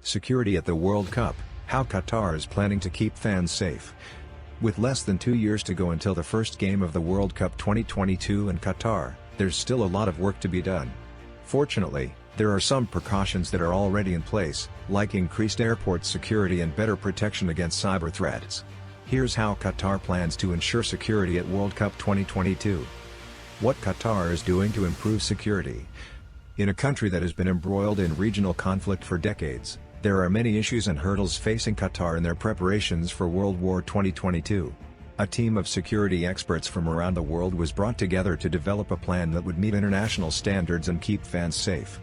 Security at the World Cup, how Qatar is planning to keep fans safe. With less than 2 years to go until the first game of the World Cup 2022 in Qatar, there's still a lot of work to be done. Fortunately, there are some precautions that are already in place, like increased airport security and better protection against cyber threats. Here's how Qatar plans to ensure security at World Cup 2022. What Qatar is doing to improve security. In a country that has been embroiled in regional conflict for decades, there are many issues and hurdles facing Qatar in their preparations for World War 2022. A team of security experts from around the world was brought together to develop a plan that would meet international standards and keep fans safe.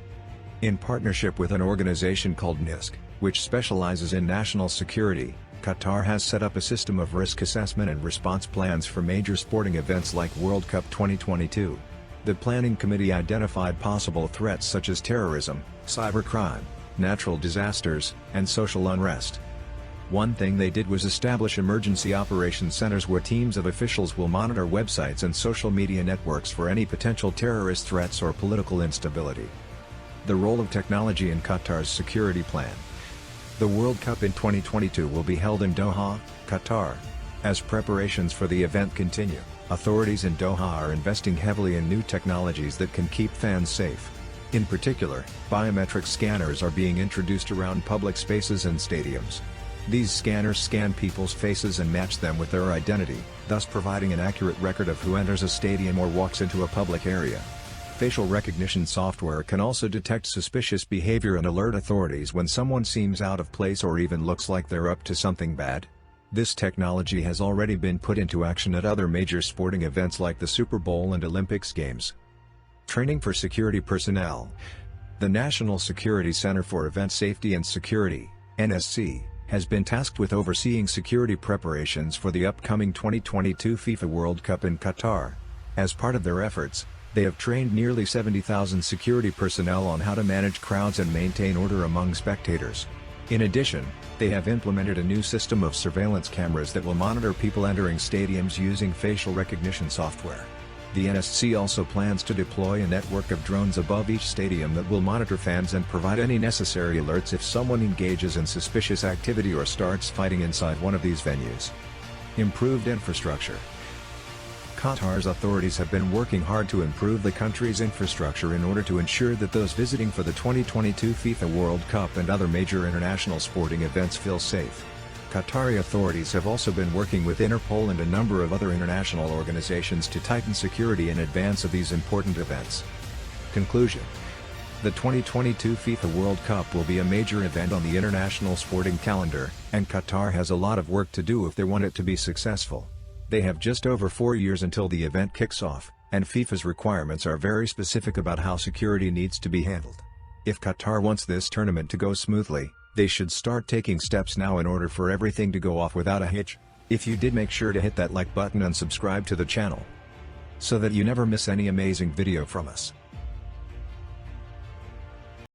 In partnership with an organization called NISC, which specializes in national security, Qatar has set up a system of risk assessment and response plans for major sporting events like World Cup 2022. The planning committee identified possible threats such as terrorism, cybercrime, natural disasters, and social unrest. One thing they did was establish emergency operations centers where teams of officials will monitor websites and social media networks for any potential terrorist threats or political instability. The role of technology in Qatar's security plan. The World Cup in 2022 will be held in Doha, Qatar. As preparations for the event continue, authorities in Doha are investing heavily in new technologies that can keep fans safe. In particular, biometric scanners are being introduced around public spaces and stadiums. These scanners scan people's faces and match them with their identity, thus providing an accurate record of who enters a stadium or walks into a public area. Facial recognition software can also detect suspicious behavior and alert authorities when someone seems out of place or even looks like they're up to something bad. This technology has already been put into action at other major sporting events like the Super Bowl and Olympics Games. Training for security personnel. The National Security Center for Event Safety and Security, NSC, has been tasked with overseeing security preparations for the upcoming 2022 FIFA World Cup in Qatar. As part of their efforts, they have trained nearly 70,000 security personnel on how to manage crowds and maintain order among spectators. In addition, they have implemented a new system of surveillance cameras that will monitor people entering stadiums using facial recognition software. The NSC also plans to deploy a network of drones above each stadium that will monitor fans and provide any necessary alerts if someone engages in suspicious activity or starts fighting inside one of these venues. Improved infrastructure. Qatar's authorities have been working hard to improve the country's infrastructure in order to ensure that those visiting for the 2022 FIFA World Cup and other major international sporting events feel safe. Qatari authorities have also been working with Interpol and a number of other international organizations to tighten security in advance of these important events. Conclusion. The 2022 FIFA World Cup will be a major event on the international sporting calendar, and Qatar has a lot of work to do if they want it to be successful. They have just over 4 years until the event kicks off, and FIFA's requirements are very specific about how security needs to be handled. If Qatar wants this tournament to go smoothly, they should start taking steps now in order for everything to go off without a hitch. If you did, make sure to hit that like button and subscribe to the channel, so that you never miss any amazing video from us.